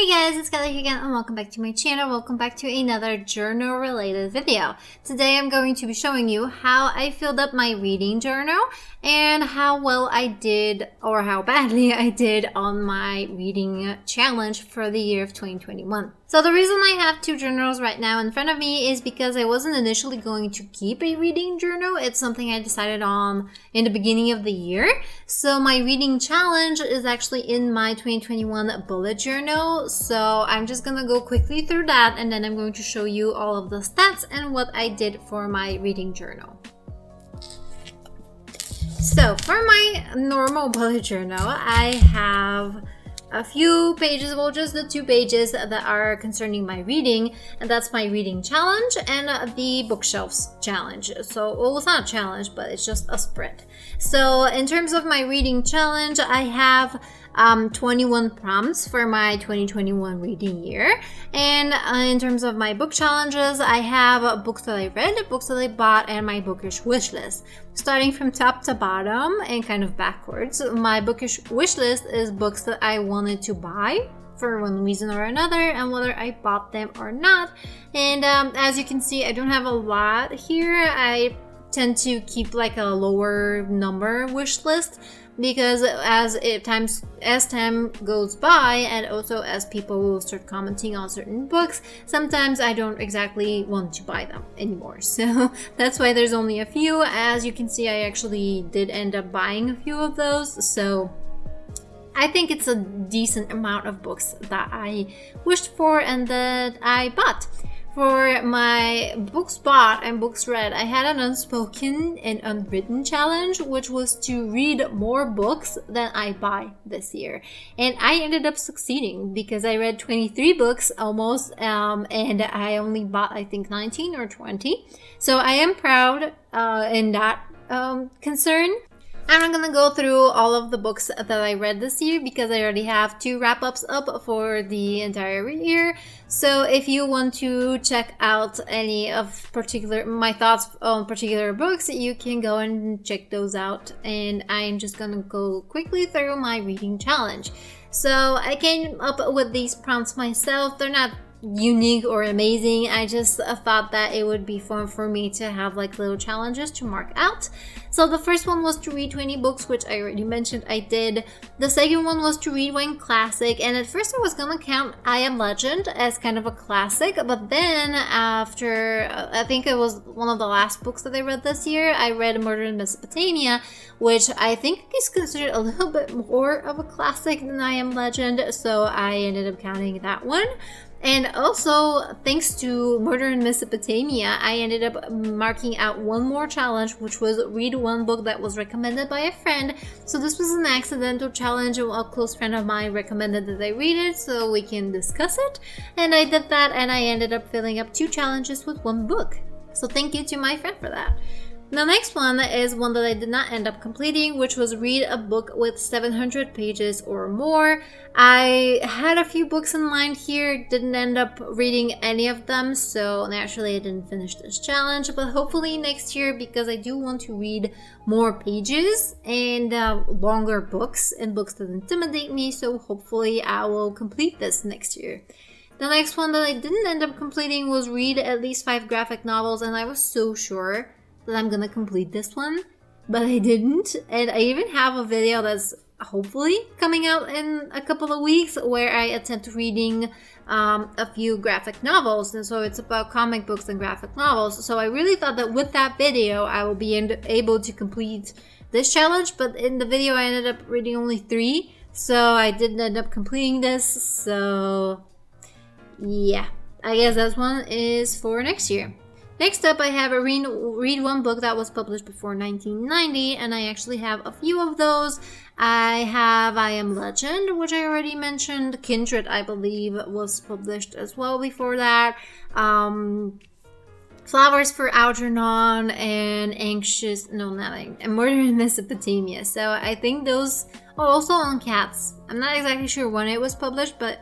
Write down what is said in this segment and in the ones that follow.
Hey guys, it's Kelly here again and welcome back to my channel. Welcome back to another journal related video. Today I'm going to be showing you how I filled up my reading journal and how well I did or how badly I did on my reading challenge for the year of 2021. So the reason I have two journals right now in front of me is because I wasn't initially going to keep a reading journal. It's something I decided on in the beginning of the year. So my reading challenge is actually in my 2021 bullet journal. So I'm just gonna go quickly through that and then I'm going to show you all of the stats and what I did for my reading journal. So for my normal bullet journal, I have a few pages, well just the 2 pages that are concerning my reading, and that's my reading challenge and the bookshelves challenge. So, well, it's not a challenge, but it's just a spread. So in terms of my reading challenge, I have 21 prompts for my 2021 reading year. And in terms of my book challenges, I have books that I read, books that I bought, and my bookish wish list. Starting from top to bottom and kind of backwards, my bookish wish list is books that I wanted to buy for one reason or another and whether I bought them or not. And as you can see, I don't have a lot here. I tend to keep like a lower number wish list because as time goes by and also as people will start commenting on certain books, sometimes I don't exactly want to buy them anymore. So that's why there's only a few. As you can see, I actually did end up buying a few of those. So I think it's a decent amount of books that I wished for and that I bought. For my books bought and books read, I had an unspoken and unwritten challenge, which was to read more books than I buy this year. And I ended up succeeding because I read 23 books almost, and I only bought, I think, 19 or 20. So I am proud in that concern. I'm not gonna go through all of the books that I read this year because I already have 2 wrap-ups up for the entire year. So if you want to check out any of my thoughts on particular books, you can go and check those out. And I'm just gonna go quickly through my reading challenge. So I came up with these prompts myself. They're not unique or amazing. I just thought that it would be fun for me to have like little challenges to mark out. So the first one was to read 20 books, which I already mentioned I did. The second one was to read one classic, and at first I was gonna count I Am Legend as kind of a classic, but then after I think it was one of the last books that I read this year, I read Murder in Mesopotamia, which I think is considered a little bit more of a classic than I Am Legend, so I ended up counting that one. And also, thanks to Murder in Mesopotamia, I ended up marking out one more challenge, which was read one book that was recommended by a friend. So this was an accidental challenge. A close friend of mine recommended that I read it so we can discuss it. And I did that, and I ended up filling up 2 challenges with 1 book. So thank you to my friend for that. The next one is one that I did not end up completing, which was read a book with 700 pages or more. I had a few books in mind here, didn't end up reading any of them, so naturally I didn't finish this challenge, but hopefully next year, because I do want to read more pages and longer books and books that intimidate me, so hopefully I will complete this next year. The next one that I didn't end up completing was read at least 5 graphic novels, and I was so sure that I'm gonna complete this one, but I didn't. And I even have a video that's hopefully coming out in a couple of weeks where I attempt reading a few graphic novels, and so it's about comic books and graphic novels. So I really thought that with that video I will be able to complete this challenge, but in the video I ended up reading only 3, so I didn't end up completing this. So yeah, I guess that one is for next year. Next up, I have a read one book that was published before 1990, and I actually have a few of those. I have I Am Legend, which I already mentioned. Kindred, I believe, was published as well before that. Flowers for Algernon and Murder in Mesopotamia. So I think those are also on Cats. I'm not exactly sure when it was published, but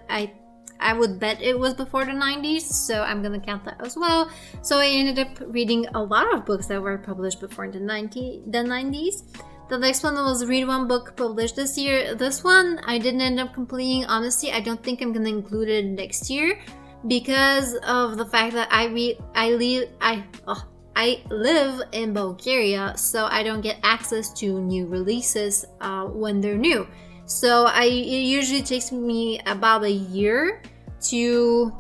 I would bet it was before the 90s, so I'm gonna count that as well. So I ended up reading a lot of books that were published before the 90s. The next one was read one book published this year. This one I didn't end up completing. Honestly, I don't think I'm gonna include it next year because of the fact that I live in Bulgaria, so I don't get access to new releases when they're new. So it usually takes me about a year to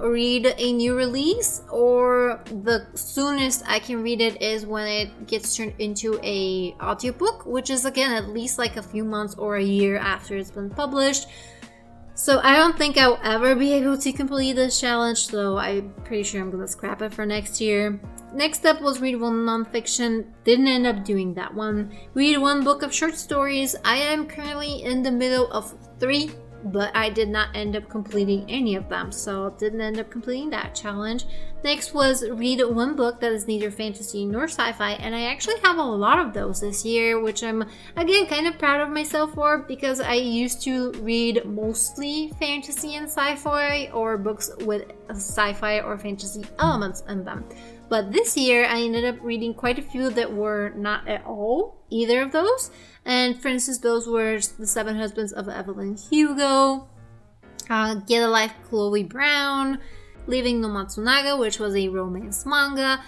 read a new release, or the soonest I can read it is when it gets turned into a audiobook, which is again at least like a few months or a year after it's been published. So I don't think I'll ever be able to complete this challenge, so I'm pretty sure I'm gonna scrap it for next year. Next up was read one nonfiction. Didn't end up doing that one. Read one book of short stories. I am currently in the middle of 3, but I did not end up completing any of them, so didn't end up completing that challenge. Next was read one book that is neither fantasy nor sci-fi, and I actually have a lot of those this year, which I'm again kind of proud of myself for, because I used to read mostly fantasy and sci-fi, or books with sci-fi or fantasy elements in them. But this year I ended up reading quite a few that were not at all either of those. And for instance, those were The Seven Husbands of Evelyn Hugo, Get a Life Chloe Brown, Leaving no Matsunaga, which was a romance manga,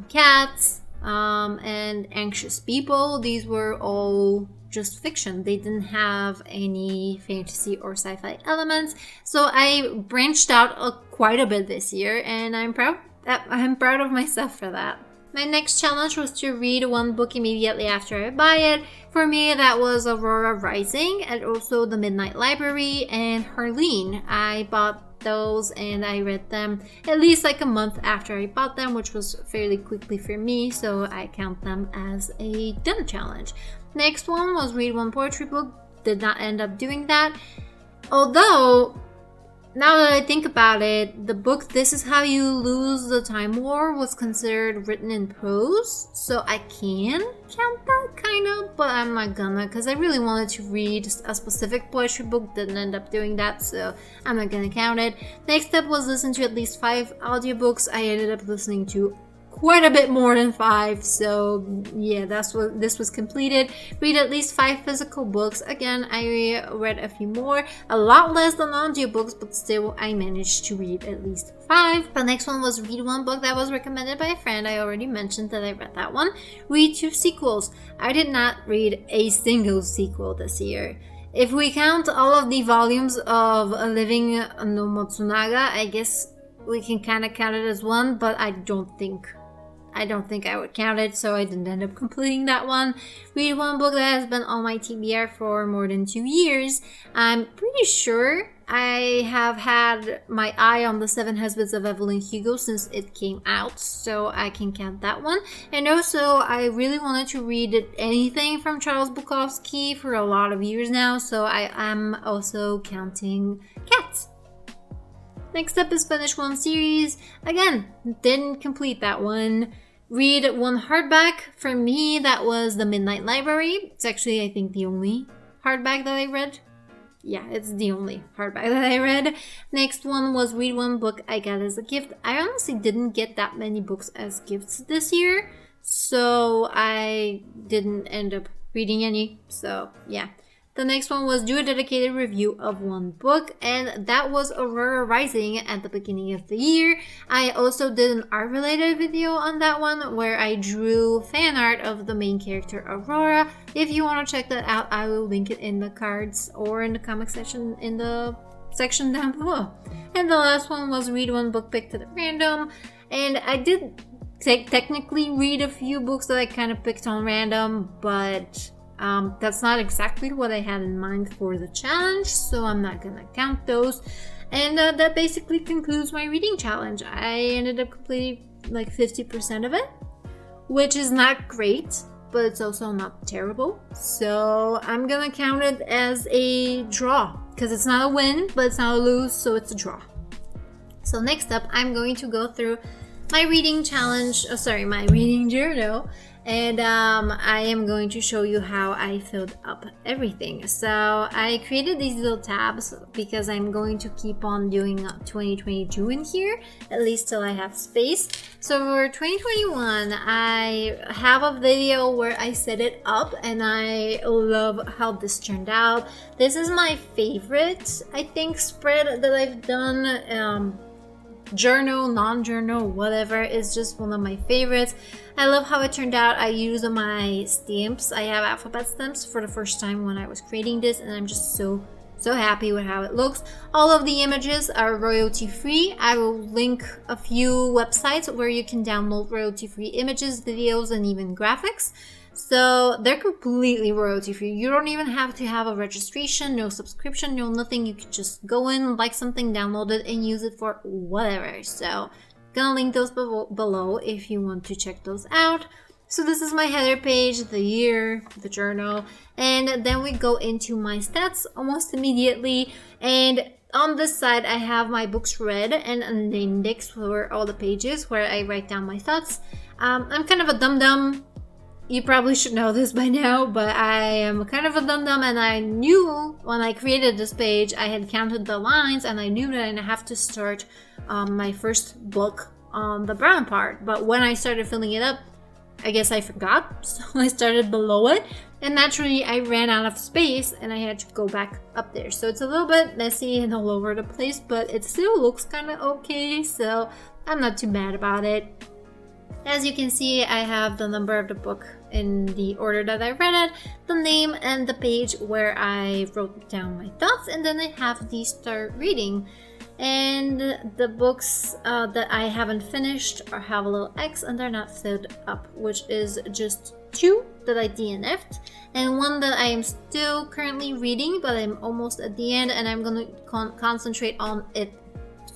Cats, and Anxious People. These were all just fiction. They didn't have any fantasy or sci-fi elements. So I branched out quite a bit this year, and I'm proud of myself for that. My next challenge was to read one book immediately after I buy it. For me, that was Aurora Rising, and also The Midnight Library and Harleen. I bought those and I read them at least like a month after I bought them, which was fairly quickly for me, so I count them as a done challenge. Next one was read one poetry book. Did not end up doing that. Although, now that I think about it, the book This Is How You Lose the Time War was considered written in prose, so I can count that kind of, but I'm not gonna, because I really wanted to read a specific poetry book, didn't end up doing that, so I'm not gonna count it. Next up was listen to at least 5 audiobooks. I ended up listening to quite a bit more than 5, so yeah, this was completed. Read at least 5 physical books. Again, I read a few more, a lot less than audiobooks, but still I managed to read at least 5. The next one was read one book that was recommended by a friend. I already mentioned that I read that one. Read 2 sequels. I did not read a single sequel this year. If we count all of the volumes of Living no Matsunaga, I guess we can kind of count it as one, but I don't think I would count it, so I didn't end up completing that one. Read one book that has been on my TBR for more than 2 years. I'm pretty sure I have had my eye on The Seven Husbands of Evelyn Hugo since it came out, so I can count that one. And also, I really wanted to read anything from Charles Bukowski for a lot of years now, so I am also counting Cats. Next up is finish one series. Again, didn't complete that one. Read one hardback. For me, that was The Midnight Library. It's actually, I think, the only hardback that I read. Yeah, it's the only hardback that I read. Next one was read one book I got as a gift. I honestly didn't get that many books as gifts this year, so I didn't end up reading any. So, yeah. The next one was do a dedicated review of one book, and that was Aurora Rising at the beginning of the year. I also did an art-related video on that one where I drew fan art of the main character Aurora. If you want to check that out, I will link it in the cards or in the comic section in the section down below. And the last one was read one book picked at random, and I did technically read a few books that I kind of picked on random, but that's not exactly what I had in mind for the challenge, so I'm not gonna count those. And that basically concludes my reading challenge. I ended up completing like 50% of it, which is not great, but it's also not terrible. So I'm gonna count it as a draw, because it's not a win, but it's not a lose, so it's a draw. So next up, I'm going to go through my reading challenge, my reading journal, And I am going to show you how I filled up everything. So I created these little tabs because I'm going to keep on doing 2022 in here, at least till I have space. So for 2021, I have a video where I set it up, and I love how this turned out. This is my favorite, I think, spread that I've done. Journal, non-journal, whatever, is just one of my favorites. I love how it turned out. I use my stamps. I have alphabet stamps for the first time when I was creating this, and I'm just so happy with how it looks. All of the images are royalty free. I will link a few websites where you can download royalty free images, videos, and even graphics. So they're completely royalty free. You don't even have to have a registration, no subscription, no nothing. You can just go in, like something, download it, and use it for whatever. So gonna link those below if you want to check those out. So this is my header page, the year, the journal, and then we go into my stats almost immediately. And on this side, I have my books read and an index for all the pages where I write down my thoughts. I'm kind of a dum-dum. You probably should know this by now, but I am kind of a dum-dum, and I knew when I created this page, I had counted the lines, and I knew that I have to start my first book on the brown part. But when I started filling it up, I guess I forgot, so I started below it, and naturally I ran out of space, and I had to go back up there. So it's a little bit messy and all over the place, but it still looks kind of okay, so I'm not too mad about it. As you can see, I have the number of the book in the order that I read it, the name, and the page where I wrote down my thoughts, and then I have the start reading. And the books that I haven't finished or have a little X and they're not filled up, which is just 2 that I DNF'd, and 1 that I am still currently reading, but I'm almost at the end, and I'm gonna concentrate on it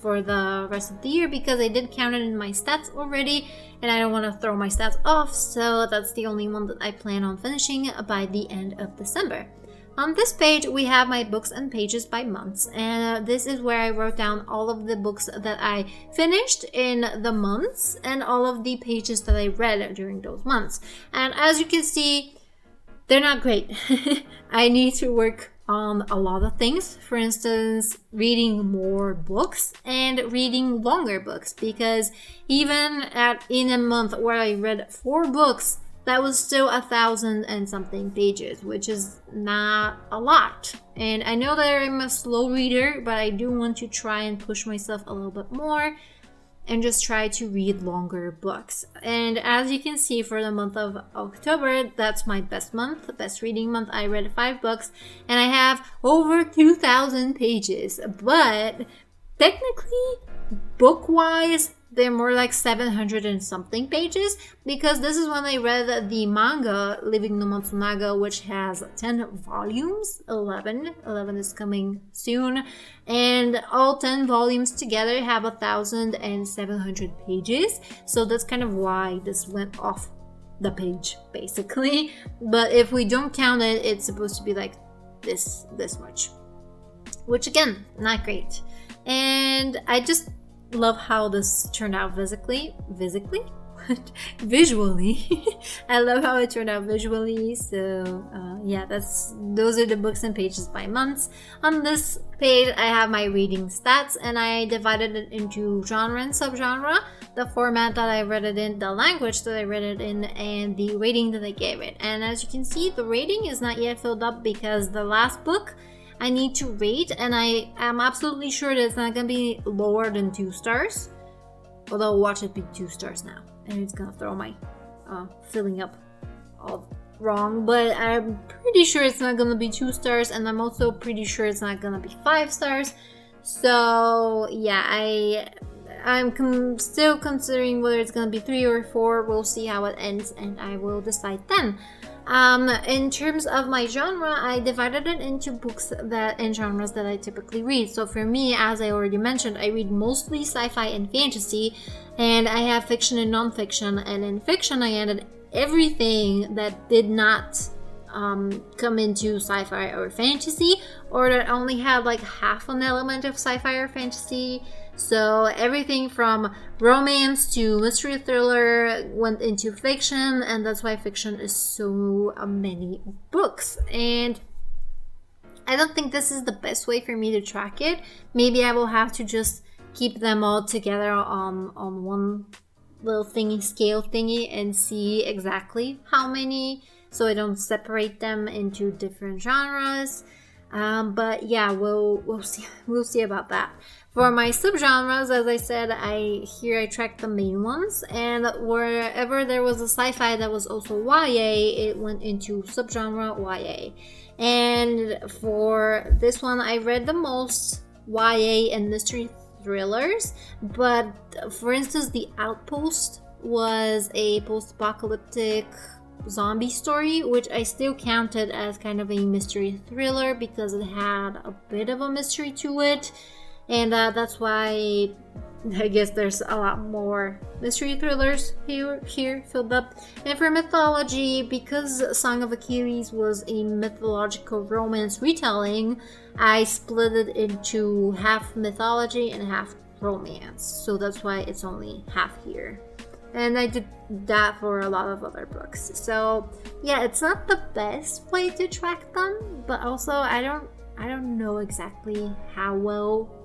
for the rest of the year because I did count it in my stats already, and I don't want to throw my stats off, so that's the only one that I plan on finishing by the end of December. On this page, we have my books and pages by months, and this is where I wrote down all of the books that I finished in the months and all of the pages that I read during those months. And as you can see, they're not great. I need to work on a lot of things. For instance, reading more books and reading longer books, because even in a month where I read 4 books, that was still 1,000 and something pages, which is not a lot. And I know that I'm a slow reader, but I do want to try and push myself a little bit more and just try to read longer books. And as you can see, for the month of October, that's my best month, best reading month. I read 5 books and I have over 2,000 pages, but technically, book-wise, they're more like 700 and something pages, because this is when I read the manga Living no Matsunaga, which has 10 volumes. 11 is coming soon, and all 10 volumes together have 1,700 pages. So that's kind of why this went off the page, basically. But if we don't count it, it's supposed to be like this much, which again, not great. And I just love how this turned out visually. I love how it turned out visually. So yeah, those are the books and pages by months. On this page, I have my reading stats, and I divided it into genre and subgenre, the format that I read it in, the language that I read it in, and the rating that I gave it. And as you can see, the rating is not yet filled up because the last book I need to rate, and I am absolutely sure that it's not gonna be lower than 2 stars. Although watch it be 2 stars now, and it's gonna throw my filling up all wrong. But I'm pretty sure it's not gonna be 2 stars, and I'm also pretty sure it's not gonna be 5 stars. So yeah, I'm still considering whether it's gonna be 3 or 4. We'll see how it ends, and I will decide then. In terms of my genre, I divided it into books and genres that I typically read. So for me, as I already mentioned, I read mostly sci-fi and fantasy, and I have fiction and non-fiction. And in fiction, I added everything that did not come into sci-fi or fantasy, or that only had like half an element of sci-fi or fantasy. So everything from romance to mystery thriller went into fiction, and that's why fiction is so many books. And I don't think this is the best way for me to track it. Maybe I will have to just keep them all together on one little thingy, scale thingy, and see exactly how many, so I don't separate them into different genres. But yeah, we'll see about that. For my subgenres, as I said, I track the main ones, and wherever there was a sci-fi that was also YA, it went into subgenre YA. And for this one, I read the most YA and mystery thrillers, but for instance, The Outpost was a post-apocalyptic zombie story, which I still counted as kind of a mystery thriller because it had a bit of a mystery to it, and that's why I guess there's a lot more mystery thrillers here filled up. And for mythology, because Song of Achilles was a mythological romance retelling, I split it into half mythology and half romance, so that's why it's only half here. And I did that for a lot of other books. So yeah, it's not the best way to track them, but also I don't know exactly how well,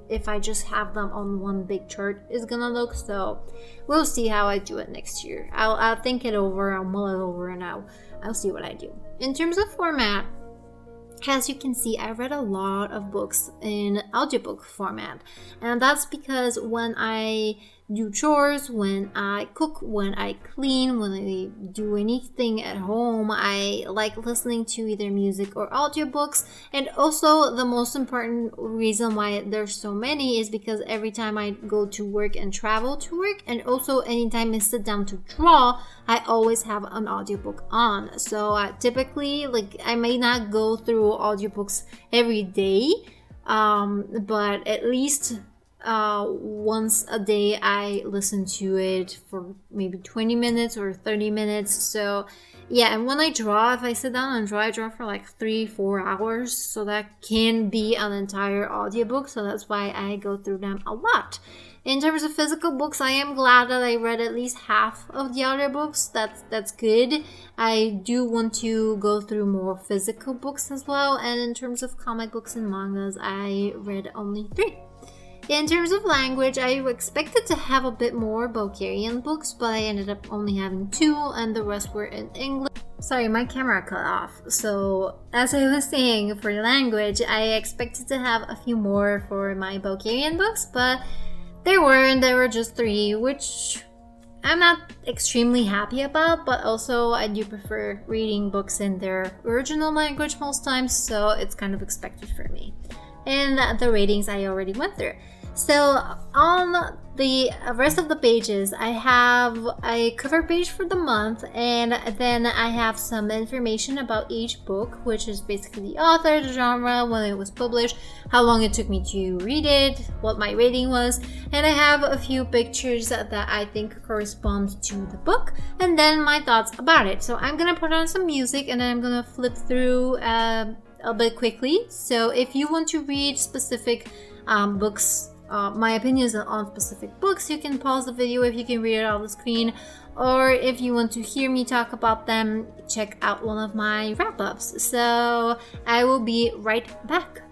if I just have them on one big chart, is gonna look. So we'll see how I do it next year. I'll think it over, I'll mull it over, and I'll see what I do. In terms of format, as you can see, I read a lot of books in audiobook format, and that's because when I do chores, when I cook, when I clean, when I do anything at home, I like listening to either music or audiobooks. And also, the most important reason why there's so many is because every time I go to work and travel to work, and also anytime I sit down to draw, I always have an audiobook on. So typically, like, I may not go through audiobooks every day, but at least once a day I listen to it for maybe 20 minutes or 30 minutes. So yeah, and when I draw, if I sit down and draw, I draw for like 3-4 hours, so that can be an entire audiobook. So that's why I go through them a lot. In terms of physical books, I am glad that I read at least half of the audiobooks. That's good. I do want to go through more physical books as well. And in terms of comic books and mangas, I read only 3. In terms of language, I expected to have a bit more Bulgarian books, but I ended up only having 2, and the rest were in English. Sorry, my camera cut off. So, as I was saying, for language, I expected to have a few more for my Bulgarian books, but there were just 3, which I'm not extremely happy about, but also I do prefer reading books in their original language most times, so it's kind of expected for me. And the ratings I already went through. So on the rest of the pages, I have a cover page for the month, and then I have some information about each book, which is basically the author, the genre, when it was published, how long it took me to read it, what my rating was, and I have a few pictures that I think correspond to the book, and then my thoughts about it. So I'm gonna put on some music, and then I'm gonna flip through a bit quickly. So if you want to read specific books, my opinions on specific books, you can pause the video if you can read it on the screen, or if you want to hear me talk about them, check out one of my wrap-ups. So I will be right back.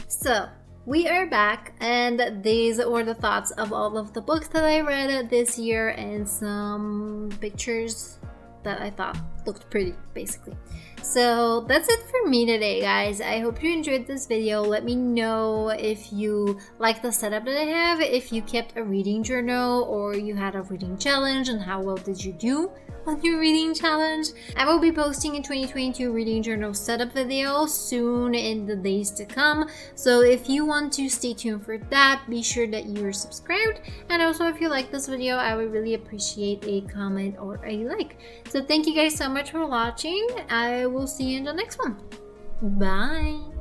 So we are back, And these were the thoughts of all of the books that I read this year and some pictures that I thought looked pretty, basically. So that's it for me today, guys. I hope you enjoyed this video. Let me know if you like the setup that I have, if you kept a reading journal or you had a reading challenge, and how well did you do on your reading challenge. I will be posting a 2022 reading journal setup video soon in the days to come, so if you want to stay tuned for that, be sure that you are subscribed. And also, if you like this video, I would really appreciate a comment or a like. So thank you guys so much for watching. I will see you in the next one. Bye.